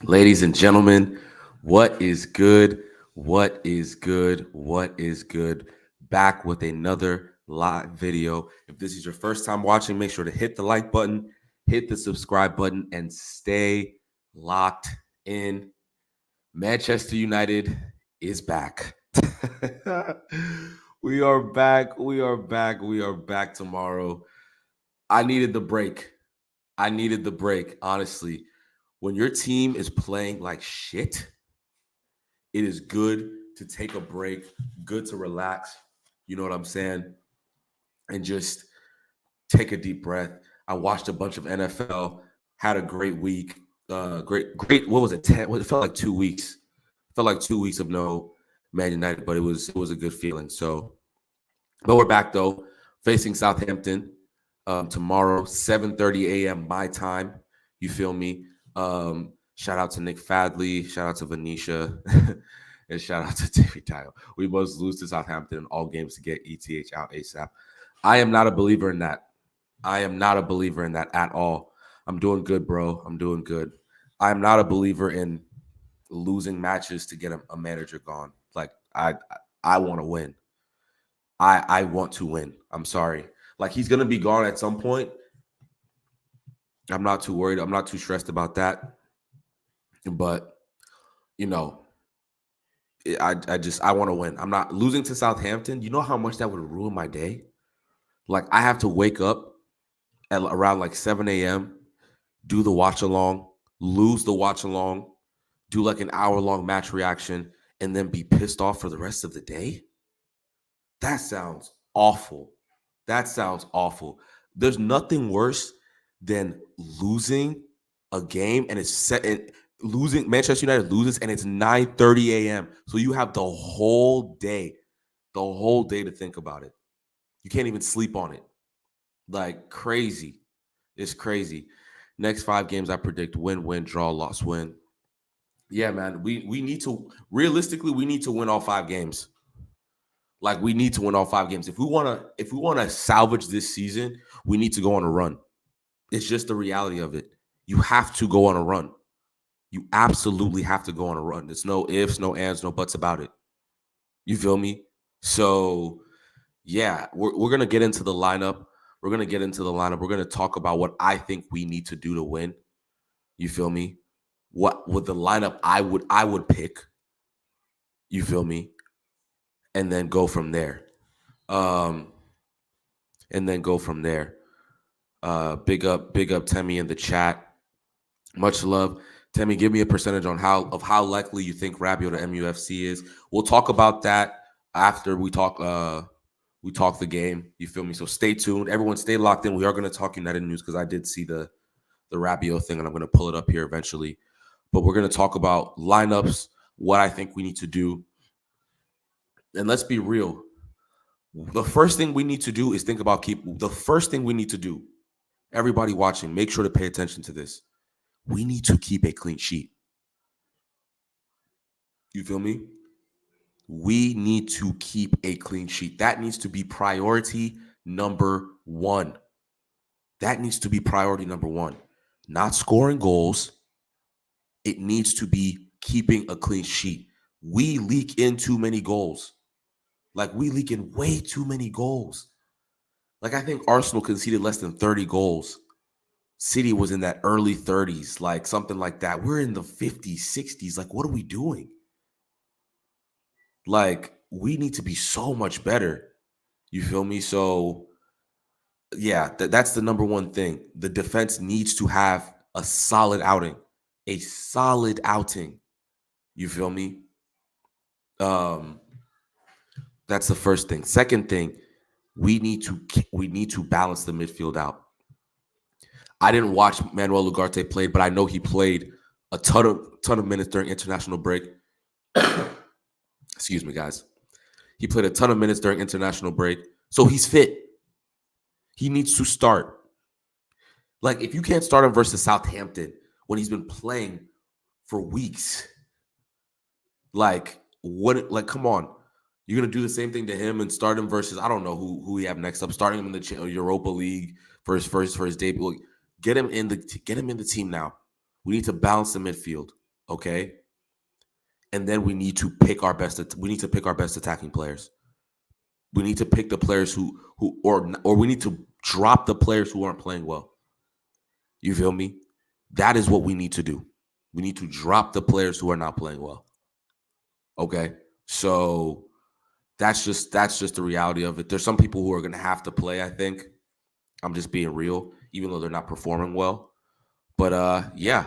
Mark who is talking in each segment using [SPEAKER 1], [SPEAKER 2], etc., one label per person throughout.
[SPEAKER 1] Ladies and gentlemen, what is good? What is good? What is good? Back with another live video. If this is your first time watching, make sure to hit the like button, hit the subscribe button, and stay locked in. Manchester United is back. We are back. We are back. We are back tomorrow. I needed the break. I needed the break, honestly. When your team is playing like shit, it is good to take a break, good to relax. You know what I'm saying? And just take a deep breath. I watched a bunch of NFL, had a great week. Great. What was it? It felt like 2 weeks. It felt like 2 weeks of no Man United, but it was a good feeling. So, but we're back though, facing Southampton tomorrow, 7:30 a.m. my time. You feel me? Shout out to Nick Fadley. Shout out to Venetia. And shout out to Temi. We must lose to Southampton in all games to get ETH out ASAP. I am not a believer in that. I am not a believer in that at all. I'm doing good, bro. I'm doing good. I am not a believer in losing matches to get a manager gone. Like I want to win. I want to win. I'm sorry. Like he's gonna be gone at some point. I'm not too worried. I'm not too stressed about that. But you know, I want to win. I'm not losing to Southampton. You know how much that would ruin my day? Like I have to wake up at around like 7 a.m., do the watch along, lose the watch along, do like an hour long match reaction, and then be pissed off for the rest of the day. That sounds awful. That sounds awful. There's nothing worse than losing a game and it's set and losing Manchester United loses and it's 9:30 a.m. So you have the whole day to think about it. You can't even sleep on it. Like crazy. It's crazy. Next 5 games I predict win, win, draw, loss, win. Yeah, man. We need to realistically we need to win all 5 games. Like we need to win all 5 games. If we wanna salvage this season, we need to go on a run. It's just the reality of it. You have to go on a run. You absolutely have to go on a run. There's no ifs, no ands, no buts about it. You feel me? So yeah, we're gonna get into the lineup. We're gonna get into the lineup. We're gonna talk about what I think we need to do to win. You feel me? What with the lineup I would pick. You feel me? And then go from there. Um, and then go from there. Big up Temi in the chat. Much love. Temi, give me a percentage on how likely you think Rabio to MUFC is. We'll talk about that after we talk the game. You feel me? So stay tuned. Everyone stay locked in. We are going to talk United news because I did see the Rabio thing and I'm going to pull it up here eventually. But we're going to talk about lineups, what I think we need to do. And let's be real. The first thing we need to do is think about the first thing we need to do. Everybody watching, make sure to pay attention to this. We need to keep a clean sheet. You feel me? We need to keep a clean sheet. That needs to be priority number one. That needs to be priority number one. Not scoring goals. It needs to be keeping a clean sheet. We leak in too many goals. Like we leak in way too many goals. Like I think Arsenal conceded less than 30 goals. City was in that early 30s, like something like that. We're in the 50s, 60s. Like, what are we doing? Like, we need to be so much better. You feel me? So, yeah, that's the number one thing. The defense needs to have a solid outing. A solid outing. You feel me? Um, that's the first thing. Second thing, we need to balance the midfield out. I didn't watch Manuel Ugarte play, but I know he played a ton of minutes during international break. Excuse me, guys. He played a ton of minutes during international break, so he's fit. He needs to start. Like if you can't start him versus Southampton when he's been playing for weeks, like what? Like come on, you're gonna do the same thing to him and start him versus I don't know who we have next up. Starting him in the Europa League for his debut. Get him in the team now. We need to balance the midfield. Okay. And then we need to pick our best. We need to pick our best attacking players. We need to pick the players or we need to drop the players who aren't playing well. You feel me? That is what we need to do. We need to drop the players who are not playing well. Okay. So that's just the reality of it. There's some people who are going to have to play, I think. I'm just being real, even though they're not performing well. But yeah,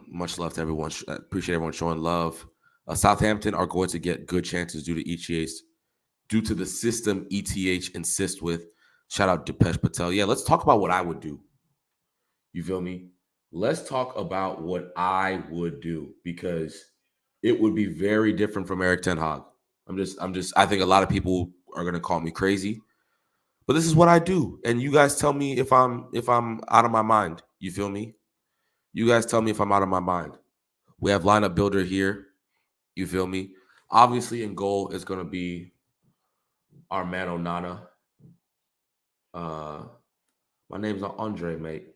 [SPEAKER 1] much love to everyone. Appreciate everyone showing love. Southampton are going to get good chances due to the system ETH insists with. Shout out Dipesh Patel. Yeah, let's talk about what I would do. You feel me? Let's talk about what I would do because it would be very different from Eric Ten Hag. I think a lot of people are gonna call me crazy, but this is what I do. And you guys tell me if I'm out of my mind. You feel me? You guys tell me if I'm out of my mind. We have lineup builder here. You feel me? Obviously, in goal is gonna be our man Onana. My name's Andre, mate.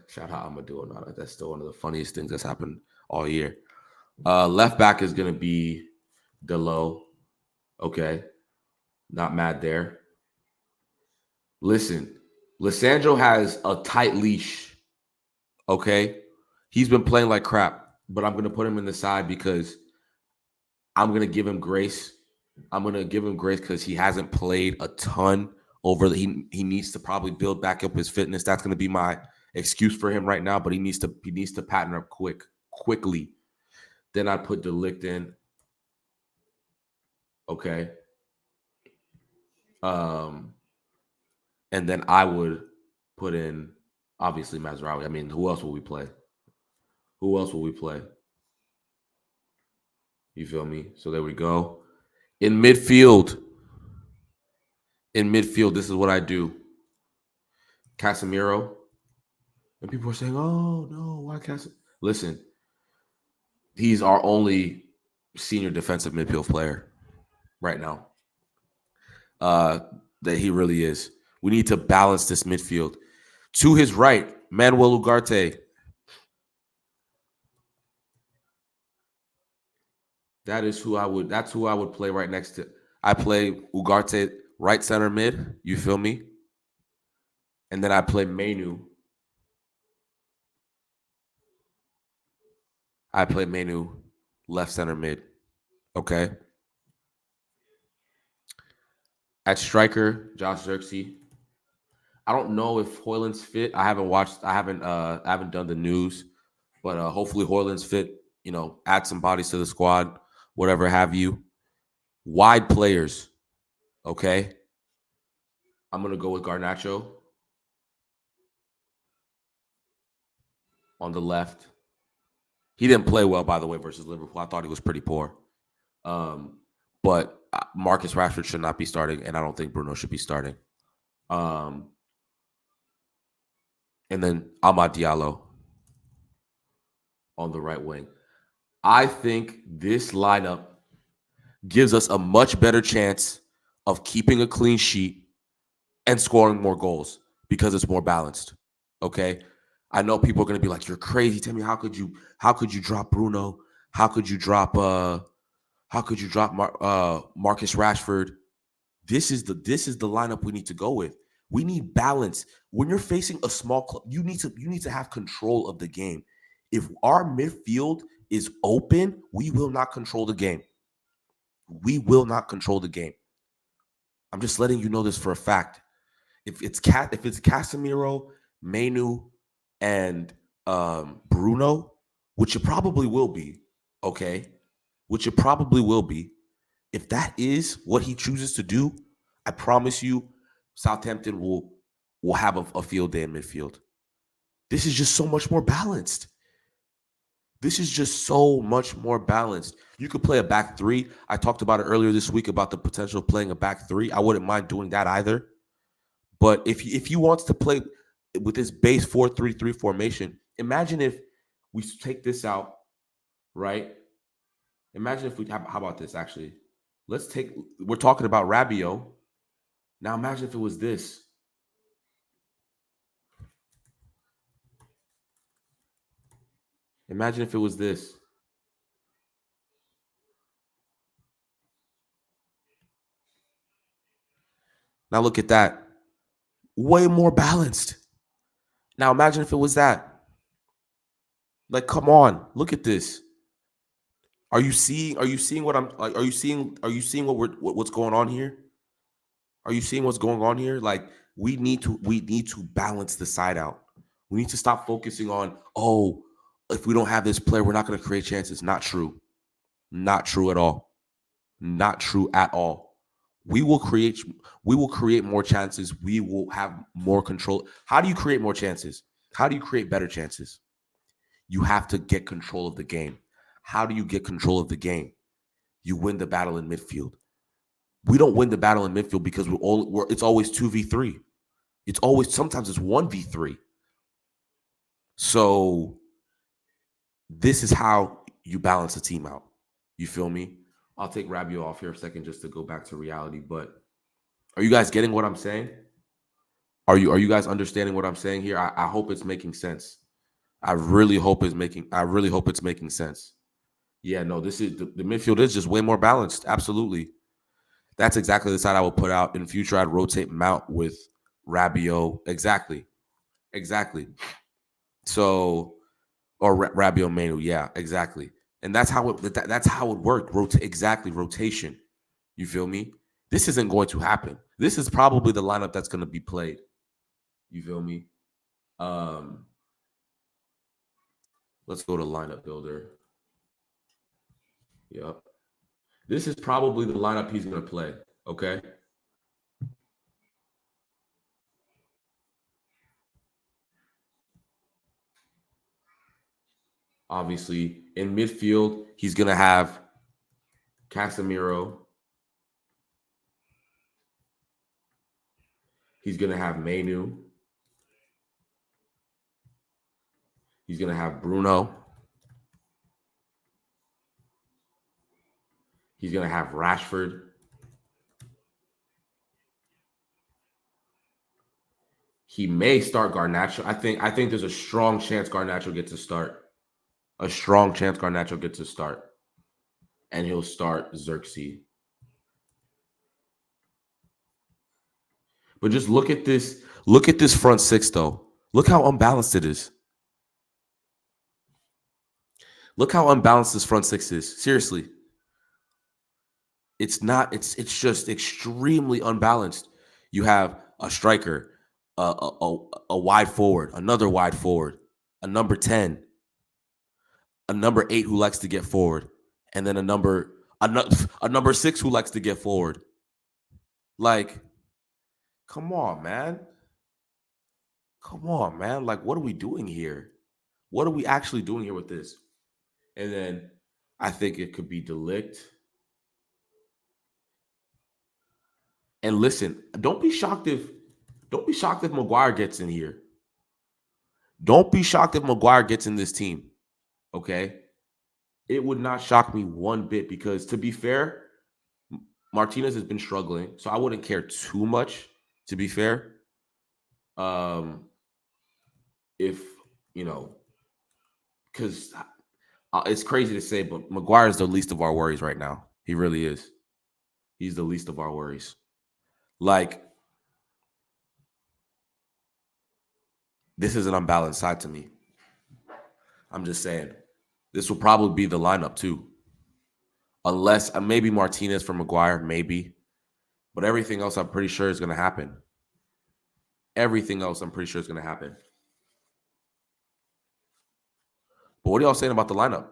[SPEAKER 1] Shout out Amadou Onana. That's still one of the funniest things that's happened all year. Left back is gonna be Delo. Okay, not mad there. Listen, Lissandro has a tight leash. Okay, he's been playing like crap, but I'm gonna put him in the side because I'm gonna give him grace. I'm gonna give him grace because he hasn't played a ton he needs to probably build back up his fitness. That's gonna be my excuse for him right now, but he needs to pattern up quickly. Then I'd put De Ligt in. Okay. And then I would put in obviously Mazraoui. I mean, who else will we play? Who else will we play? You feel me? So there we go. In midfield, this is what I do. Casemiro. And people are saying, "Oh no, why Casemiro?" Listen, he's our only senior defensive midfield player right now. That he really is. We need to balance this midfield. To his right, Manuel Ugarte. That's who I would play right next to. I play Ugarte right center mid. You feel me? And then I play Menu. I play Menu left center mid. Okay. At striker, Josh Xerxes. I don't know if Hoyland's fit. I haven't done the news, but hopefully Hoyland's fit. You know, add some bodies to the squad, whatever have you. Wide players. Okay. I'm gonna go with Garnacho on the left. He didn't play well, by the way, versus Liverpool. I thought he was pretty poor. But Marcus Rashford should not be starting, and I don't think Bruno should be starting. And then Amad Diallo on the right wing. I think this lineup gives us a much better chance of keeping a clean sheet and scoring more goals because it's more balanced. Okay. I know people are going to be like, "You're crazy, Temi. How could you drop Bruno? How could you drop Marcus Rashford?" This is the lineup we need to go with. We need balance. When you're facing a small club, you need to have control of the game. If our midfield is open, we will not control the game. We will not control the game. I'm just letting you know this for a fact. If it's Casemiro, Menu, and Bruno, which it probably will be, okay? Which it probably will be. If that is what he chooses to do, I promise you, Southampton will have a field day in midfield. This is just so much more balanced. This is just so much more balanced. You could play a back three. I talked about it earlier this week about the potential of playing a back three. I wouldn't mind doing that either. But if he wants to play with this base 4-3-3 formation, imagine if we take this out, right? Imagine if how about this actually? We're talking about Rabiot. Now imagine if it was this. Imagine if it was this. Now look at that. Way more balanced. Now imagine if it was that. Like, come on, look at this. Are you seeing? Are you seeing what I'm? Like, are you seeing? Are you seeing what's going on here? Are you seeing what's going on here? Like, we need to balance the side out. We need to stop focusing on, oh, if we don't have this player, we're not going to create chances. Not true. Not true at all. Not true at all. We will create we will create more chances. We will have more control. How do you create more chances? How do you create better chances? You have to get control of the game. How do you get control of the game? You win the battle in midfield. We don't win the battle in midfield because it's always 2v3. It's always sometimes it's 1v3. So this is how you balance a team out. You feel me? I'll take Rabiot off here a second just to go back to reality. But are you guys getting what I'm saying? Are you guys understanding what I'm saying here? I hope it's making sense. I really hope it's making sense. Yeah, no, this is the midfield is just way more balanced. Absolutely. That's exactly the side I would put out. In future, I'd rotate Mount with Rabiot. Exactly. Exactly. So, or Rabiot Manu. Yeah, exactly. And that's how it worked. Exactly. Rotation. You feel me? This isn't going to happen. This is probably the lineup that's going to be played. You feel me? Um, let's go to lineup builder. Yep. This is probably the lineup he's going to play. Okay. Obviously, in midfield, he's going to have Casemiro. He's going to have Manu. He's going to have Bruno. He's going to have Rashford. He may start Garnacho. I think there's a strong chance Garnacho gets a start. A strong chance Garnacho gets a start. And he'll start Xerxes. But just look at this. Look at this front six, though. Look how unbalanced it is. Look how unbalanced this front six is. Seriously. It's not, it's just extremely unbalanced. You have a striker, a wide forward, another wide forward, a number 10, a number 8 who likes to get forward, and then a number 6 who likes to get forward. Like, come on, man. Come on, man. Like, what are we doing here? What are we actually doing here with this? And then I think it could be Delict. And listen, don't be shocked if Maguire gets in here. Don't be shocked if Maguire gets in this team. Okay? It would not shock me one bit because, to be fair, Martinez has been struggling. So I wouldn't care too much, to be fair. If, you know, because it's crazy to say, but Maguire is the least of our worries right now. He really is. He's the least of our worries. Like, this is an unbalanced side to me. I'm just saying. This will probably be the lineup, too. Unless maybe Martinez for Maguire, maybe. But everything else, I'm pretty sure is going to happen. Everything else, I'm pretty sure is going to happen. But what are y'all saying about the lineup?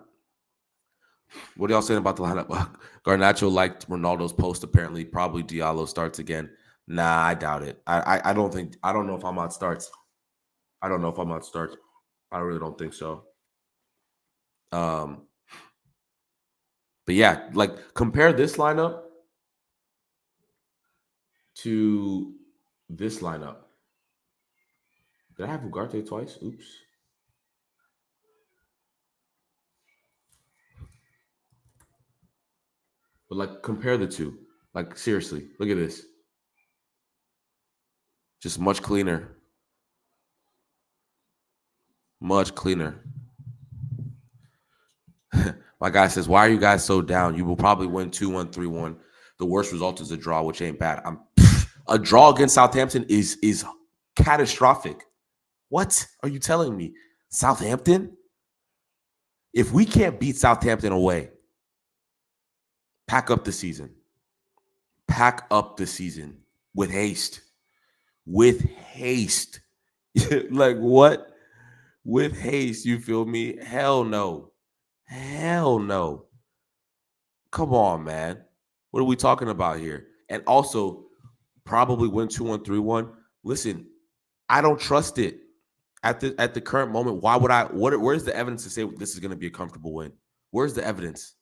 [SPEAKER 1] What are y'all saying about the lineup? Garnacho liked Ronaldo's post, apparently. Probably Diallo starts again. Nah, I doubt it. I don't know if Ahmad starts. I don't know if Ahmad starts. I really don't think so. But yeah, like, compare this lineup to this lineup. Did I have Ugarte twice? Oops. But like, compare the two. Like, seriously, look at this. Just much cleaner. Much cleaner. My guy says, "Why are you guys so down? You will probably win 2-1, 3-1. The worst result is a draw, which ain't bad. A draw against Southampton is catastrophic. What are you telling me? Southampton? If we can't beat Southampton away, pack up the season. Pack up the season with haste. With haste. Like what? With haste, you feel me? Hell no. Hell no. Come on, man. What are we talking about here? And also, probably win 2-1, 3-1. Listen, I don't trust it at the current moment. Why would I? Where's the evidence to say this is going to be a comfortable win? Where's the evidence?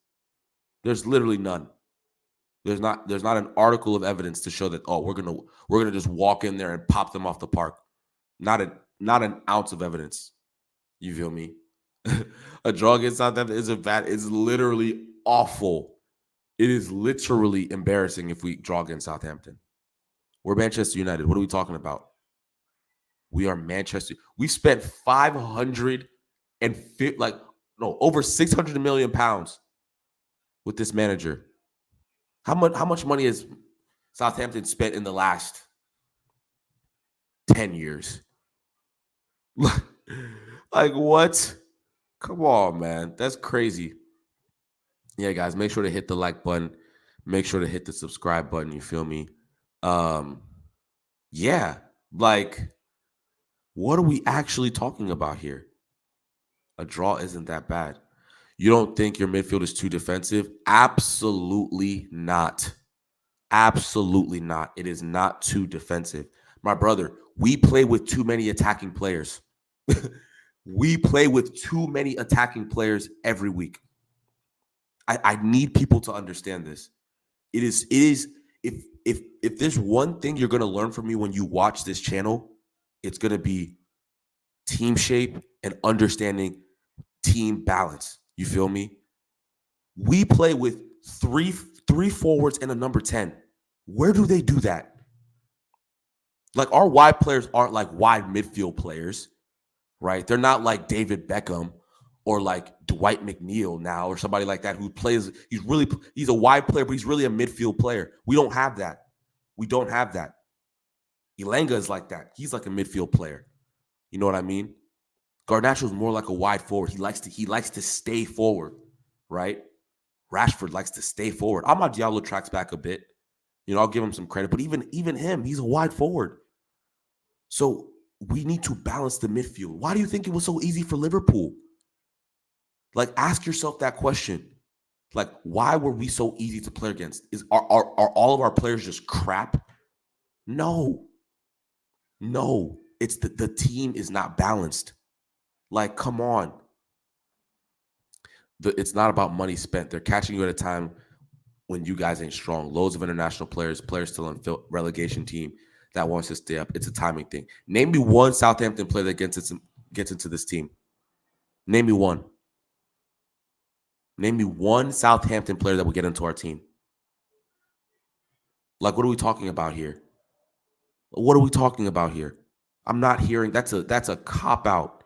[SPEAKER 1] There's literally none. There's not an article of evidence to show that we're gonna just walk in there and pop them off the park. Not an ounce of evidence. You feel me? A draw against Southampton is literally awful. It is literally embarrassing if we draw against Southampton. We're Manchester United. What are we talking about? We are Manchester. We spent over 600 million pounds with this manager. How much money has Southampton spent in the last 10 years? Like what? Come on, man. That's crazy. Yeah, guys, make sure to hit the like button. Make sure to hit the subscribe button. You feel me? Yeah, like, what are we actually talking about here? A draw isn't that bad. You don't think your midfield is too defensive? Absolutely not. Absolutely not. It is not too defensive. My brother, we play with too many attacking players. We play with too many attacking players every week. I need people to understand this. It is if there's one thing you're going to learn from me when you watch this channel, it's going to be team shape and understanding team balance. You feel me? We play with three forwards and a number 10. Where do they do that? Like, our wide players aren't like wide midfield players, right? They're not like David Beckham or like Dwight McNeil now or somebody like that who plays. He's a wide player, but he's really a midfield player. We don't have that. We don't have that. Elanga is like that. He's like a midfield player. You know what I mean? Garnacho's more like a wide forward. He likes to stay forward, right? Rashford likes to stay forward. Amad Diallo tracks back a bit. You know, I'll give him some credit, but even him, he's a wide forward. So we need to balance the midfield. Why do you think it was so easy for Liverpool? Like, ask yourself that question. Like, why were we so easy to play against? Are all of our players just crap? No. It's the team is not balanced. Like, come on. It's not about money spent. They're catching you at a time when you guys ain't strong. Loads of international players still on relegation team that wants to stay up. It's a timing thing. Name me one Southampton player that gets into this team. Name me one. Name me one Southampton player that would get into our team. Like, what are we talking about here? What are we talking about here? I'm not hearing. That's a cop out.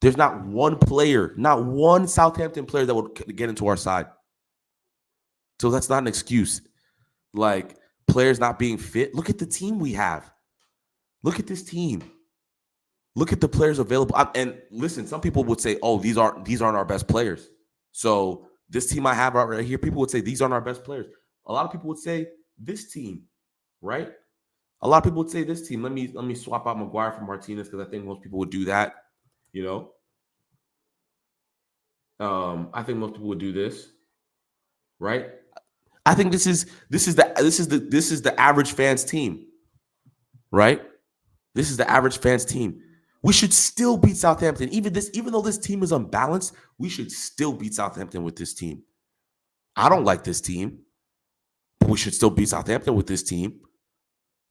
[SPEAKER 1] There's not one player, not one Southampton player that would get into our side. So that's not an excuse. Like, players not being fit. Look at the team we have. Look at this team. Look at the players available. And listen, some people would say, "Oh, these aren't our best players." So this team I have right here, people would say these aren't our best players. A lot of people would say this team, right? A lot of people would say this team. Let me swap out Maguire for Martinez because I think most people would do that. You know, I think most people would do this, right? I think this is the average fans team, right? This is the average fans team. We should still beat Southampton. Even though this team is unbalanced, we should still beat Southampton with this team. I don't like this team, but we should still beat Southampton with this team.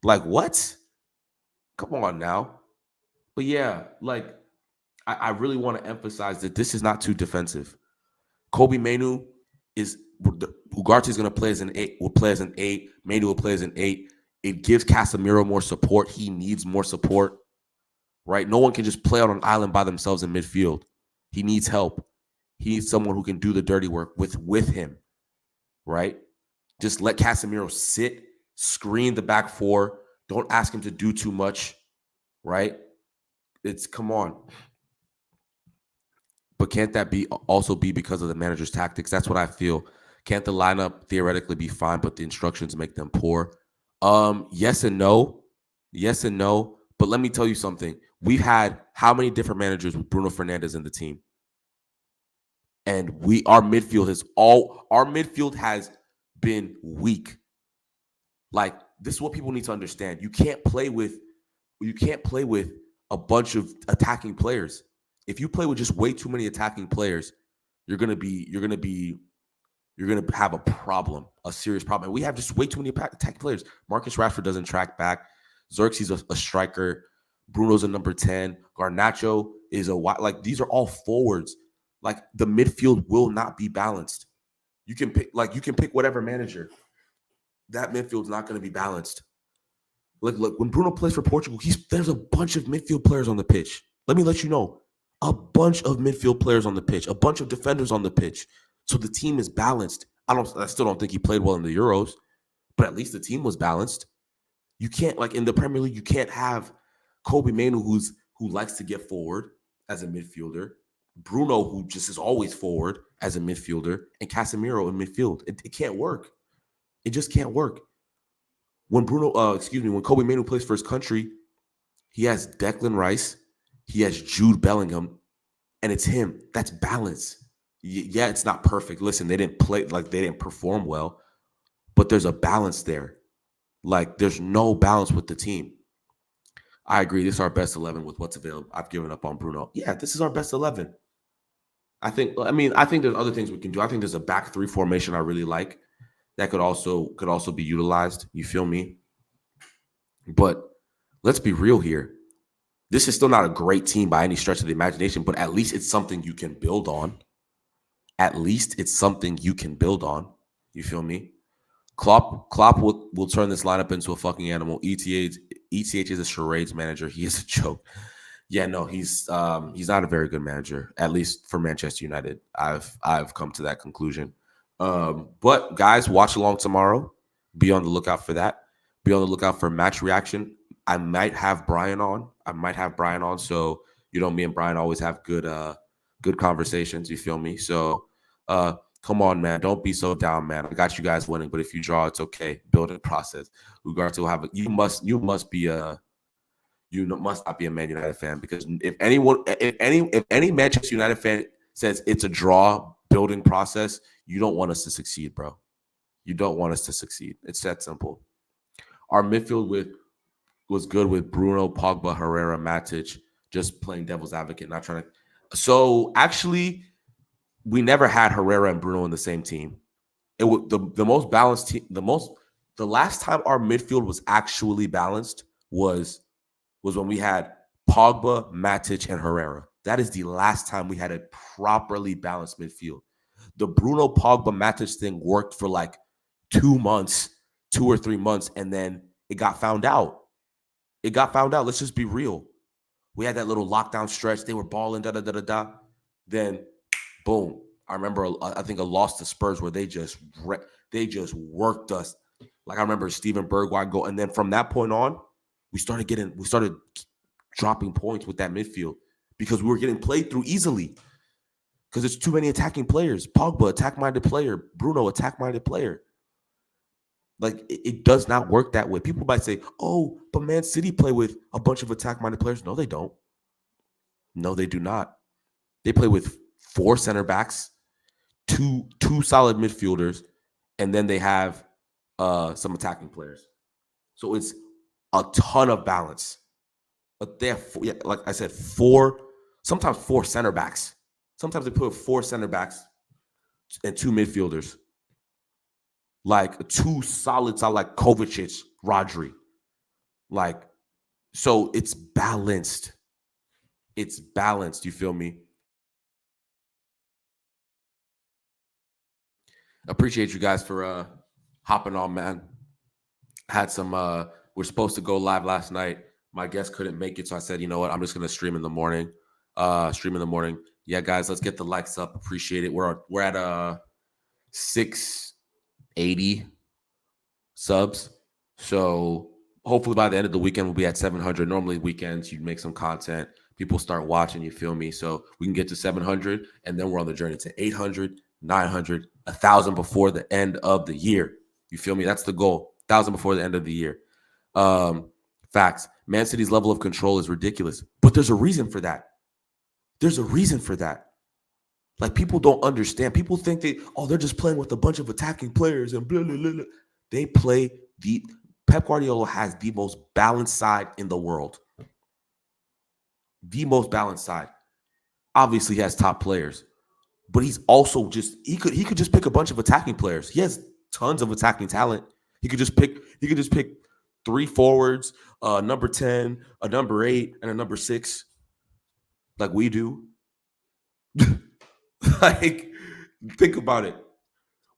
[SPEAKER 1] Like, what? Come on now. But yeah, like, I really want to emphasize that this is not too defensive. Kobe Mainoo Ugarte is going to play as an 8. Will play as an 8. Mainoo will play as an 8. It gives Casemiro more support. He needs more support, right? No one can just play out on an island by themselves in midfield. He needs help. He needs someone who can do the dirty work with him, right? Just let Casemiro sit, screen the back four. Don't ask him to do too much, right? Come on. But can't that also be because of the manager's tactics? That's what I feel. Can't the lineup theoretically be fine, but the instructions make them poor? Yes and no. Yes and no. But let me tell you something. We've had how many different managers with Bruno Fernandes in the team? And our midfield has been weak. Like, this is what people need to understand. You can't play with a bunch of attacking players. If you play with just way too many attacking players, you're gonna have a problem, a serious problem. And we have just way too many attacking players. Marcus Rashford doesn't track back. Xerxes a striker. Bruno's a number 10. Garnacho is like, these are all forwards. Like, the midfield will not be balanced. You can pick whatever manager. That midfield's not going to be balanced. Look, when Bruno plays for Portugal, there's a bunch of midfield players on the pitch. Let me let you know. A bunch of midfield players on the pitch, a bunch of defenders on the pitch. So the team is balanced. I still don't think he played well in the Euros, but at least the team was balanced. You can't, like, in the Premier League, you can't have Kobe Mainoo who likes to get forward as a midfielder, Bruno who just is always forward as a midfielder, and Casemiro in midfield. It can't work. It just can't work. When when Kobe Mainoo plays for his country, he has Declan Rice, he has Jude Bellingham, and it's him. That's balance. Yeah, it's not perfect. Listen, they didn't perform well, but there's a balance there. Like, there's no balance with the team. I agree. This is our best 11 with what's available. I've given up on Bruno. Yeah, this is our best 11. I think there's other things we can do. I think there's a back three formation I really like that could also be utilized. You feel me? But let's be real here. This is still not a great team by any stretch of the imagination, but at least it's something you can build on. At least it's something you can build on. You feel me? Klopp will turn this lineup into a fucking animal. ETH is a charades manager. He is a joke. Yeah, no, he's not a very good manager, at least for Manchester United. I've come to that conclusion. But guys, watch along tomorrow. Be on the lookout for that. Be on the lookout for match reaction. I might have Brian on. So, me and Brian always have good conversations. You feel me? So, come on, man. Don't be so down, man. I got you guys winning, but if you draw, it's okay. Building process. Regardless of you must not be a Man United fan, because if any Manchester United fan says it's a draw, building process, you don't want us to succeed, bro. You don't want us to succeed. It's that simple. Our midfield was good with Bruno, Pogba, Herrera, Matic, just playing devil's advocate, not trying to. So actually, we never had Herrera and Bruno in the same team. It was the most balanced team. The last time our midfield was actually balanced was when we had Pogba, Matic, and Herrera. That is the last time we had a properly balanced midfield. The Bruno, Pogba, Matic thing worked for like 2 or 3 months, and then it got found out. Let's just be real. We had that little lockdown stretch. They were balling, da-da-da-da-da. Then, boom. I remember, I think, a loss to Spurs where they just worked us. Like, I remember Steven Bergwijn go. And then from that point on, we started dropping points with that midfield because we were getting played through easily because it's too many attacking players. Pogba, attack-minded player. Bruno, attack-minded player. Like, it does not work that way. People might say, oh, but Man City play with a bunch of attack-minded players. No, they don't. No, they do not. They play with 4 center backs, two solid midfielders, and then they have some attacking players. So it's a ton of balance. But they have, like I said, sometimes 4 center backs. Sometimes they put 4 center backs and 2 midfielders. Like 2 solid like Kovacic, Rodri. Like, so it's balanced. It's balanced, you feel me? Appreciate you guys for hopping on, man. Had some we're supposed to go live last night. My guest couldn't make it, so I said, you know what, I'm just gonna stream in the morning. Yeah, guys, let's get the likes up. Appreciate it. We're at 680 subs. So hopefully by the end of the weekend, we'll be at 700. Normally weekends, you make some content. People start watching, you feel me? So we can get to 700, and then we're on the journey to 800, 900, 1,000 before the end of the year. You feel me? That's the goal. 1,000 before the end of the year. Facts. Man City's level of control is ridiculous. But there's a reason for that. There's a reason for that. Like, people don't understand. People think they're just playing with a bunch of attacking players and blah, blah, blah, blah. They play Pep Guardiola has the most balanced side in the world. The most balanced side. Obviously, he has top players, but he's also he could just pick a bunch of attacking players. He has tons of attacking talent. He could just pick 3 forwards, number 10, a number 8, and a number 6, like we do. Like, think about it.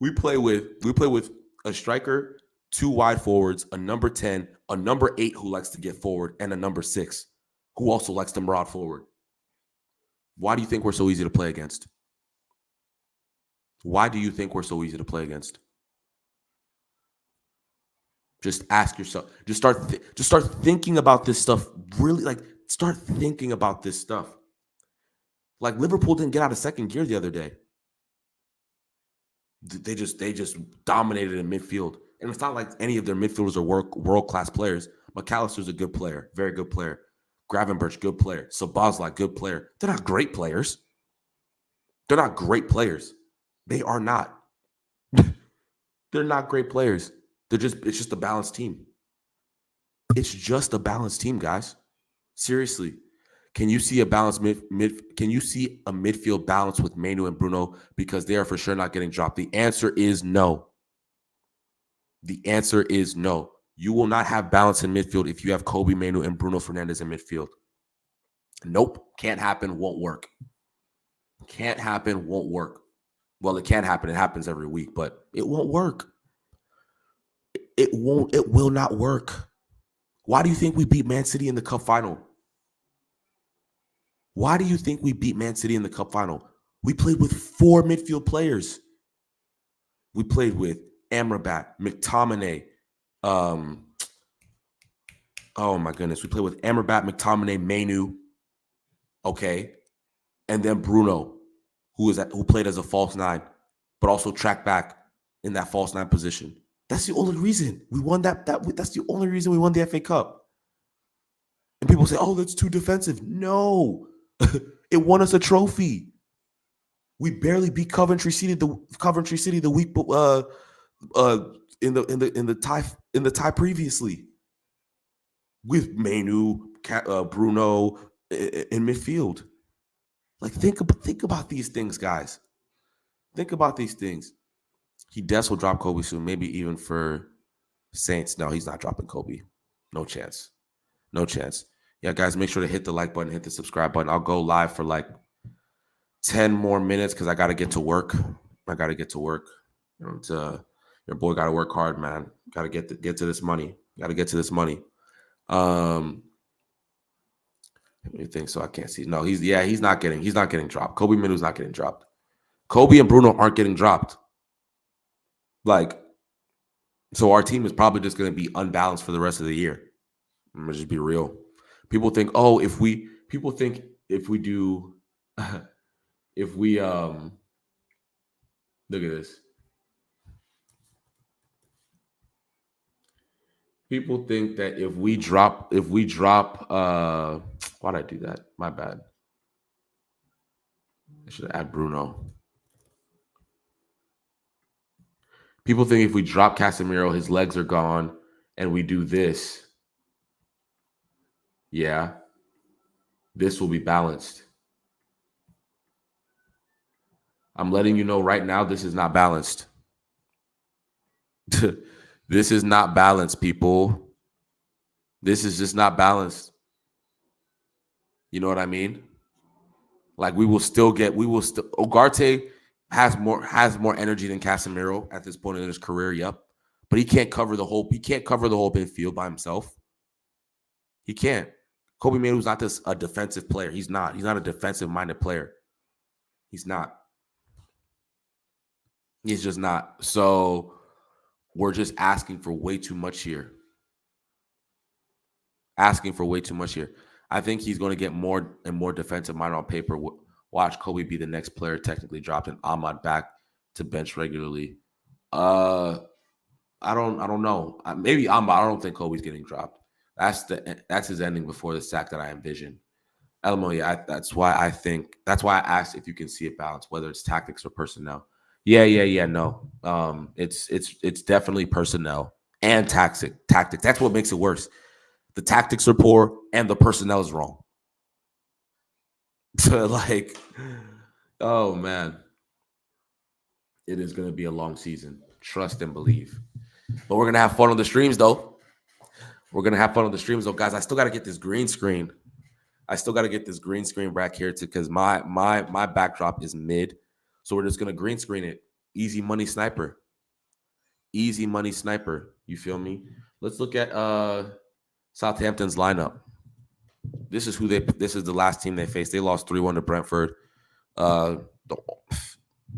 [SPEAKER 1] We play with a striker, 2 wide forwards, a number 10, a number 8 who likes to get forward, and a number 6 who also likes to maraud forward. Why do you think we're so easy to play against? Why do you think we're so easy to play against? Just ask yourself. Just start thinking about this stuff. Really, like, start thinking about this stuff. Like, Liverpool didn't get out of second gear the other day. They just dominated in midfield. And it's not like any of their midfielders are world-class players. McAllister's a good player, very good player. Gravenberch, good player. Szoboszlai, good player. They're not great players. They're not great players. They are not. They're not great players. It's just a balanced team. It's just a balanced team, guys. Seriously. Can you see a balanced can you see a midfield balance with Mainu and Bruno, because they are for sure not getting dropped? The answer is no. The answer is no. You will not have balance in midfield if you have Kobe, Mainu, and Bruno Fernandes in midfield. Nope. Can't happen. Won't work. Can't happen. Won't work. Well, it can happen. It happens every week, but it won't work. It will not work. Why do you think we beat Man City in the Cup final? Why do you think we beat Man City in the Cup final? We played with 4 midfield players. We played with Amrabat, McTominay. Oh my goodness. We played with Amrabat, McTominay, Mainu. Okay. And then Bruno, who played as a false 9, but also tracked back in that false 9 position. That's the only reason we won that's the only reason we won the FA Cup. And people say, "Oh, that's too defensive." No. It won us a trophy. We barely beat Coventry City the week in the tie previously, with Mainu, Bruno in midfield. Like, think about these things, guys. Think about these things. He will drop Kobe soon, maybe even for Saints. No, he's not dropping Kobe. No chance. No chance. Yeah, guys, make sure to hit the like button, hit the subscribe button. I'll go live for like 10 more minutes because I got to get to work. And, your boy got to work hard, man. Got to get to this money. Let me think. So I can't see. No, he's not getting dropped. Kobe Minu's not getting dropped. Kobe and Bruno aren't getting dropped. Like, so our team is probably just going to be unbalanced for the rest of the year. I'm gonna just be real. People think, look at this. People think that if we drop, why'd I do that? My bad. I should add Bruno. People think if we drop Casemiro, his legs are gone, and we do this, yeah, this will be balanced. I'm letting you know right now, this is not balanced. This is not balanced, people. This is just not balanced. You know what I mean? Like, Ugarte has more energy than Casemiro at this point in his career, yep. But he can't cover the whole midfield by himself. He can't. Kobe Mainoo's not a defensive player. He's not a defensive-minded player. He's not. He's just not. So we're just asking for way too much here. Asking for way too much here. I think he's going to get more and more defensive minded on paper. Watch Kobe be the next player technically dropped and Ahmad back to bench regularly. I don't know. Maybe Ahmad. I don't think Kobe's getting dropped. That's his ending before the sack that I envision. Elmo, yeah, that's why I asked if you can see a balance, whether it's tactics or personnel. Yeah. No, it's definitely personnel and tactics. That's what makes it worse. The tactics are poor and the personnel is wrong. So like, oh man, it is going to be a long season. Trust and believe. But we're gonna have fun on the streams, though. Guys. I still got to get this green screen. Back here because my backdrop is mid, so we're just gonna green screen it. Easy money sniper. You feel me? Let's look at Southampton's lineup. This is the last team they faced. They lost 3-1 to Brentford.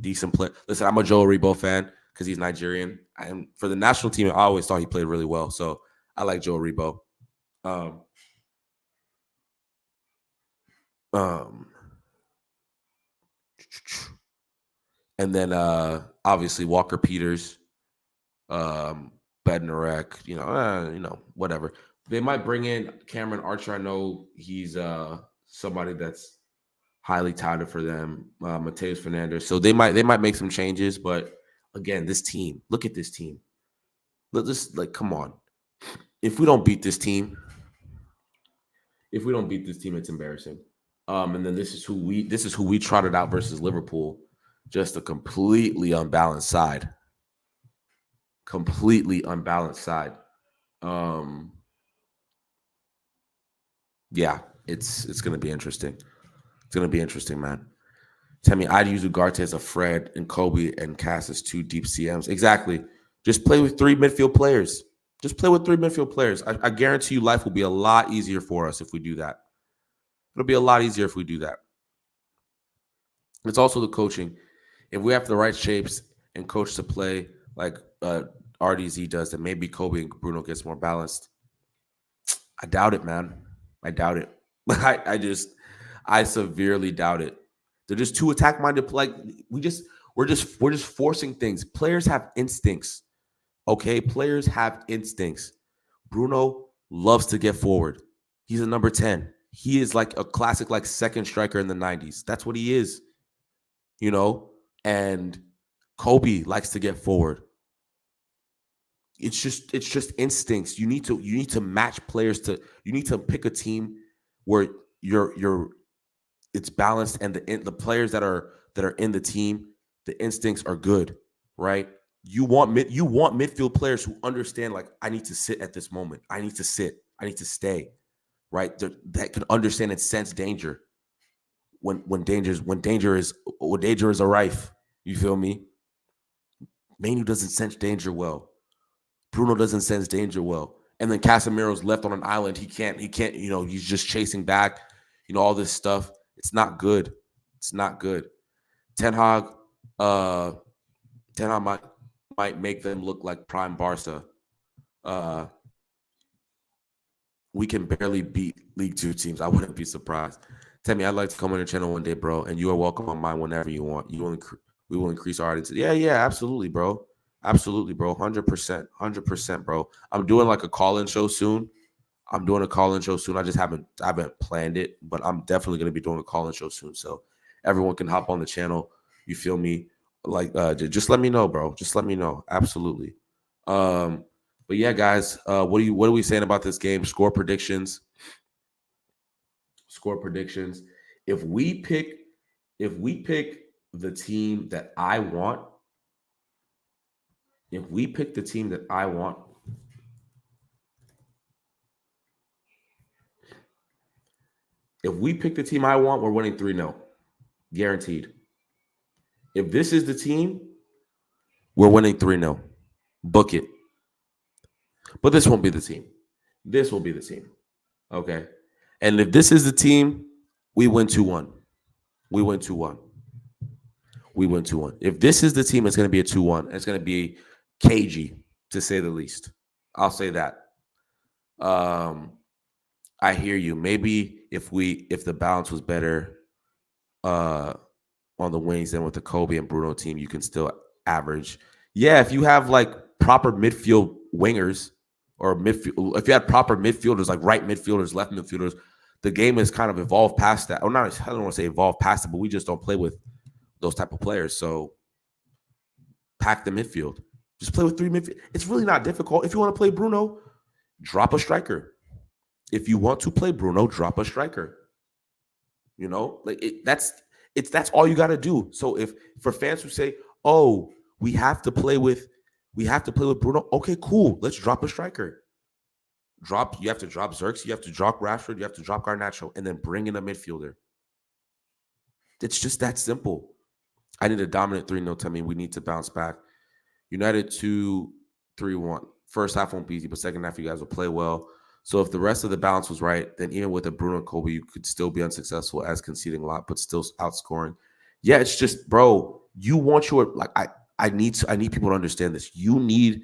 [SPEAKER 1] Decent play. Listen, I'm a Joe Aribo fan because he's Nigerian. And for the national team, I always thought he played really well. So I like Joe Aribo. And then obviously Walker Peters, Bednarek, whatever. They might bring in Cameron Archer. I know he's somebody that's highly touted for them. Mateus Fernandez. So they might make some changes, but again, this team. Look at this team. Come on. If we don't beat this team, it's embarrassing. And then this is who we trotted out versus Liverpool. Just a completely unbalanced side. Yeah, it's gonna be interesting. It's gonna be interesting, man. Temi, I'd use Ugarte as a Fred and Kobe and Cass as 2 deep CMs. Exactly. Just play with 3 midfield players. I guarantee you life will be a lot easier for us if we do that. It'll be a lot easier if we do that. It's also the coaching. If we have the right shapes and coach to play like RDZ does, then maybe Kobe and Bruno gets more balanced. I doubt it, man. I doubt it. I severely doubt it. They're just too attack minded. Like we're just forcing things. Players have instincts. Okay, players have instincts. Bruno loves to get forward. He's a number 10. He is like a classic, like second striker in the 90s. That's what he is. And Kobe likes to get forward. It's just instincts. You need to match players you need to pick a team where it's balanced and the players that are in the team, the instincts are good, right? You want midfield players who understand, like, I need to sit at this moment. I need to stay, right? That can understand and sense danger when danger is rife. You feel me? Manu doesn't sense danger well. Bruno doesn't sense danger well. And then Casemiro's left on an island. He can't, he's just chasing back, all this stuff. It's not good. Ten Hag might make them look like prime Barca. We can barely beat League 2 teams. I wouldn't be surprised. Temi, I'd like to come on your channel one day, bro, and you are welcome on mine whenever you want. We will increase our audience. Yeah, absolutely, bro. 100%, bro. I'm doing like a call-in show soon. I just haven't planned it, but I'm definitely going to be doing a call-in show soon. So everyone can hop on the channel. You feel me? Like, just let me know, bro. Just let me know. Absolutely. But yeah, guys, what are we saying about this game? Score predictions. If we pick the team that I want, we're winning 3-0. Guaranteed. If this is the team, we're winning 3-0. Book it. But this won't be the team. Okay. And if this is the team, we win 2-1. we win 2-1. If this is the team, it's going to be a 2-1. It's going to be cagey, to say the least. I'll say that. I hear you. Maybe if the balance was better on the wings than with the Kobe and Bruno team, you can still average. Yeah, if you have like proper midfield wingers or midfield, if you had proper midfielders, like right midfielders, left midfielders, the game has kind of evolved past that. Or not, I don't want to say evolved past it, but we just don't play with those type of players. So pack the midfield. Just play with 3 midfield. It's really not difficult. If you want to play Bruno, drop a striker. If you want to play Bruno, drop a striker. You know, like that's all you got to do. So if for fans who say, "Oh, we have to play with Bruno," okay, cool. Let's drop a striker. You have to drop Xerxes, you have to drop Rashford, you have to drop Garnacho, and then bring in a midfielder. It's just that simple. I need a dominant 3-0 Temi. We need to bounce back. United 2-3-1. First half won't be easy, but second half you guys will play well. So if the rest of the balance was right, then even with a Bruno and Kobe, you could still be unsuccessful as conceding a lot, but still outscoring. Yeah, it's just, bro, you want your like I need people to understand this. You need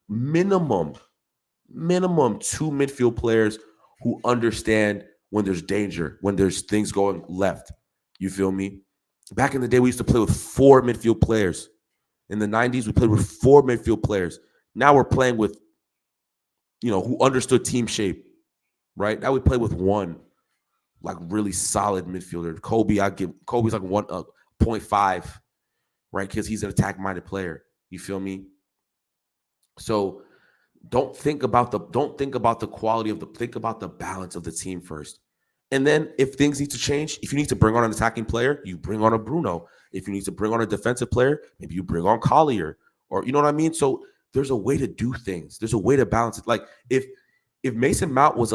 [SPEAKER 1] minimum 2 midfield players who understand when there's danger, when there's things going left. You feel me? Back in the day, we used to play with 4 midfield players. In the 90s, we played with 4 midfield players. Now we're playing with, who understood team shape, right? Now we play with 1, like really solid midfielder. Kobe's like 1.5, right? Because he's an attack-minded player. You feel me? So don't think about the quality think about the balance of the team first. And then if things need to change, if you need to bring on an attacking player, you bring on a Bruno. If you need to bring on a defensive player, maybe you bring on Collier, or you know what I mean? So there's a way to do things. There's a way to balance it. Like if Mason Mount was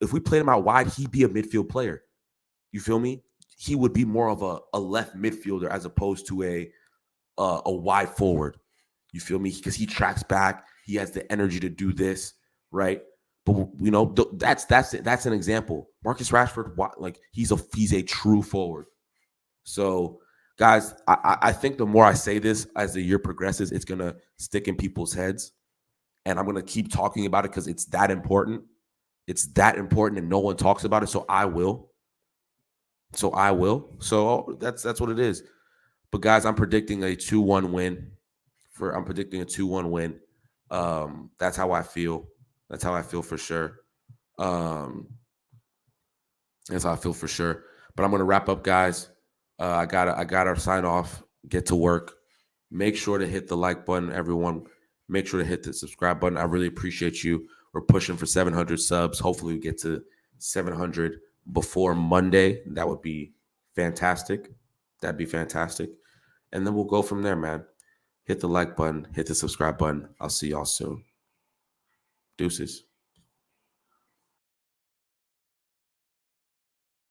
[SPEAKER 1] if we played him out wide, he'd be a midfield player. You feel me? He would be more of a left midfielder as opposed to a wide forward. You feel me? Because he tracks back. He has the energy to do this, right? But that's an example. Marcus Rashford, like he's a true forward. So, guys, I think the more I say this as the year progresses, it's gonna stick in people's heads, and I'm gonna keep talking about it because it's that important. It's that important, and no one talks about it. So I will. So that's what it is. But guys, I'm predicting a 2-1 win. I'm predicting a 2-1 win. That's how I feel. That's how I feel for sure. That's how I feel for sure. But I'm gonna wrap up, guys. I gotta sign off. Get to work. Make sure to hit the like button, everyone. Make sure to hit the subscribe button. I really appreciate you. We're pushing for 700 subs. Hopefully, we get to 700 before Monday. That would be fantastic. That'd be fantastic. And then we'll go from there, man. Hit the like button. Hit the subscribe button. I'll see y'all soon. Deuces.